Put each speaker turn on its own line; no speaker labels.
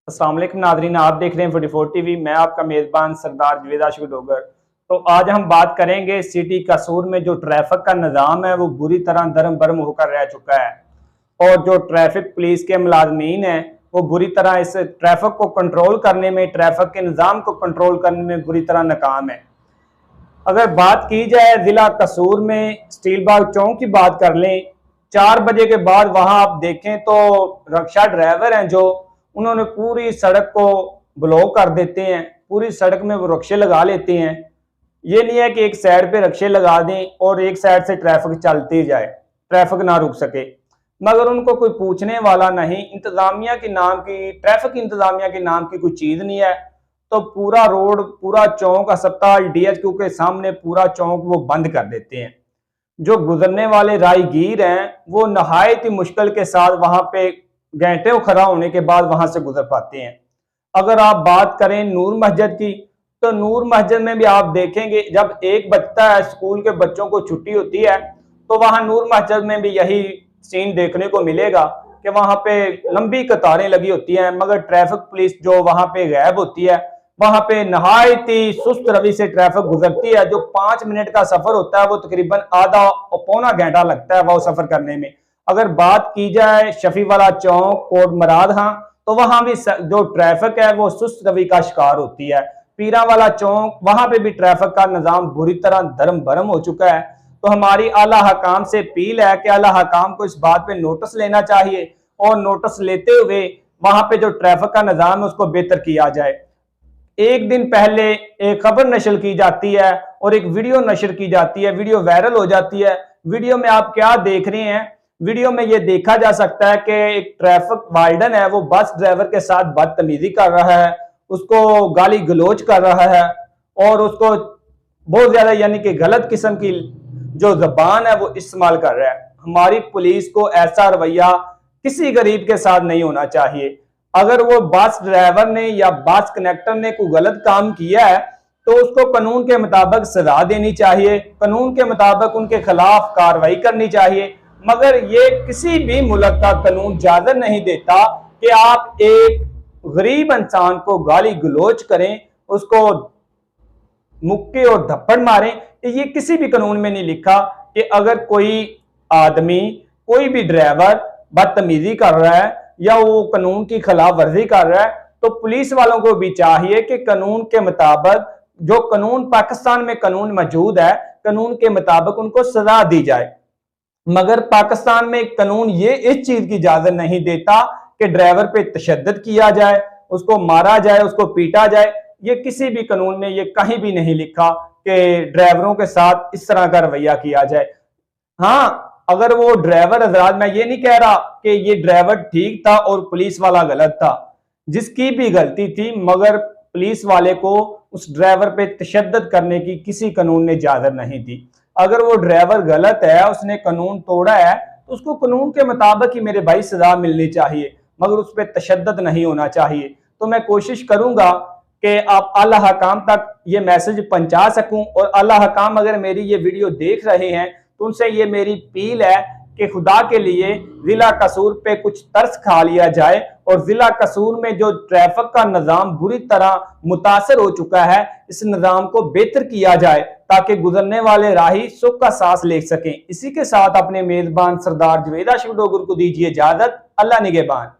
अस्सलाम वालेकुम नाज़रीन, आप देख रहे हैं 44 टीवी। मैं आपका मेज़बान सरदार जवेद आशिक डोगर। तो आज हम बात करेंगे सिटी कसूर में जो ट्रैफिक का निज़ाम है वो बुरी तरह दरम बरम होकर रह चुका है और जो ट्रैफिक पुलिस के मुलाजमीन हैं वो बुरी तरह इस ट्रैफिक को कंट्रोल करने में, ट्रैफिक के निज़ाम को कंट्रोल करने में बुरी तरह नाकाम है। अगर बात की जाए ज़िला कसूर में स्टील बाग चौक की बात कर लें, 4 बजे के बाद वहां आप देखें तो रिक्शा ड्राइवर हैं जो उन्होंने पूरी सड़क को ब्लॉक कर देते हैं, पूरी सड़क में वो रिक्शे लगा लेते हैं। ये नहीं है कि एक साइड पे रिक्शे लगा दें और एक साइड से ट्रैफिक चलती जाए, ट्रैफिक ना रुक सके, मगर उनको कोई पूछने वाला नहीं। इंतजामिया के नाम की, ट्रैफिक इंतजामिया के नाम की कोई चीज नहीं है। तो पूरा रोड, पूरा चौक, अस्पताल, डीएचक्यू के सामने पूरा चौक वो बंद कर देते हैं। जो गुजरने वाले राहगीर हैं वो नहायत ही मुश्किल के साथ वहां पे घंटे खड़ा होने के बाद वहां से गुजर पाते हैं। अगर आप बात करें नूर मस्जिद की, तो नूर मस्जिद में भी आप देखेंगे जब एक बजता है, स्कूल के बच्चों को छुट्टी होती है, तो वहां नूर मस्जिद में भी यही सीन देखने को मिलेगा कि वहां पे लंबी कतारें लगी होती हैं, मगर ट्रैफिक पुलिस जो वहां पे गायब होती है, वहां पे नहायत ही सुस्त रवि से ट्रैफिक गुजरती है। जो 5 मिनट का सफर होता है वो तकरीबन आधा और पौना घंटा लगता है वो सफर करने में। अगर बात की जाए शफी वाला चौक, कोट मराद, हाँ, तो वहां भी जो ट्रैफिक है वो सुस्त रवि का शिकार होती है। पीरा वाला चौक, वहां पे भी ट्रैफिक का निजाम बुरी तरह धर्म भरम हो चुका है। तो हमारी आला हकाम से अपील है कि आला हकाम को इस बात पे नोटिस लेना चाहिए और नोटिस लेते हुए वहां पे जो ट्रैफिक का निजाम है उसको बेहतर किया जाए। एक दिन पहले एक खबर नशर की जाती है और एक वीडियो नशर की जाती है, वीडियो वायरल हो जाती है। वीडियो में आप क्या देख रहे हैं? वीडियो में यह देखा जा सकता है कि एक ट्रैफिक वार्डन है वो बस ड्राइवर के साथ बदतमीजी कर रहा है, उसको गाली गलोच कर रहा है और उसको बहुत ज्यादा यानी कि गलत किस्म की जो जबान है वो इस्तेमाल कर रहा है। हमारी पुलिस को ऐसा रवैया किसी गरीब के साथ नहीं होना चाहिए। अगर वो बस ड्राइवर ने या बस कनेक्टर ने कोई गलत काम किया है तो उसको कानून के मुताबिक सजा देनी चाहिए, कानून के मुताबिक उनके खिलाफ कार्रवाई करनी चाहिए। मगर ये किसी भी मुल्क का कानून इजाजत नहीं देता कि आप एक गरीब इंसान को गाली गलोच करें, उसको मुक्के और धप्पड़ मारें। ये किसी भी कानून में नहीं लिखा कि अगर कोई आदमी, कोई भी ड्राइवर बदतमीजी कर रहा है या वो कानून की खिलाफ वर्जी कर रहा है तो पुलिस वालों को भी चाहिए कि कानून के मुताबिक, जो कानून पाकिस्तान में कानून मौजूद है, कानून के मुताबिक उनको सजा दी जाए। मगर पाकिस्तान में कानून ये इस चीज की इजाजत नहीं देता कि ड्राइवर पे तशद्दुद किया जाए, उसको मारा जाए, उसको पीटा जाए। ये किसी भी कानून में ये कहीं भी नहीं लिखा कि ड्राइवरों के साथ इस तरह का रवैया किया जाए। हाँ, अगर वो ड्राइवर हजरात, मैं ये नहीं कह रहा कि ये ड्राइवर ठीक था और पुलिस वाला गलत था, जिसकी भी गलती थी, मगर पुलिस वाले को उस ड्राइवर पे तशद्दुद करने की किसी कानून ने इजाजत नहीं दी। अगर वो ड्राइवर गलत है, उसने कानून तोड़ा है, तो उसको कानून के मुताबिक ही मेरे भाई सजा मिलनी चाहिए, मगर उस पर तशद्दुद नहीं होना चाहिए। तो मैं कोशिश करूंगा कि आप आला हकाम तक ये मैसेज पहुंचा सकूं, और आला हकाम अगर मेरी ये वीडियो देख रहे हैं तो उनसे ये मेरी अपील है कि खुदा के लिए जिला कसूर पे कुछ तरस खा लिया जाए और जिला कसूर में जो ट्रैफिक का निजाम बुरी तरह मुतासर हो चुका है, इस निजाम को बेहतर किया जाए ताकि गुजरने वाले राही सुख का सांस ले सकें। इसी के साथ अपने मेजबान सरदार जवेद आशिक डोगर को दीजिए इजाजत। अल्लाह निगहबान।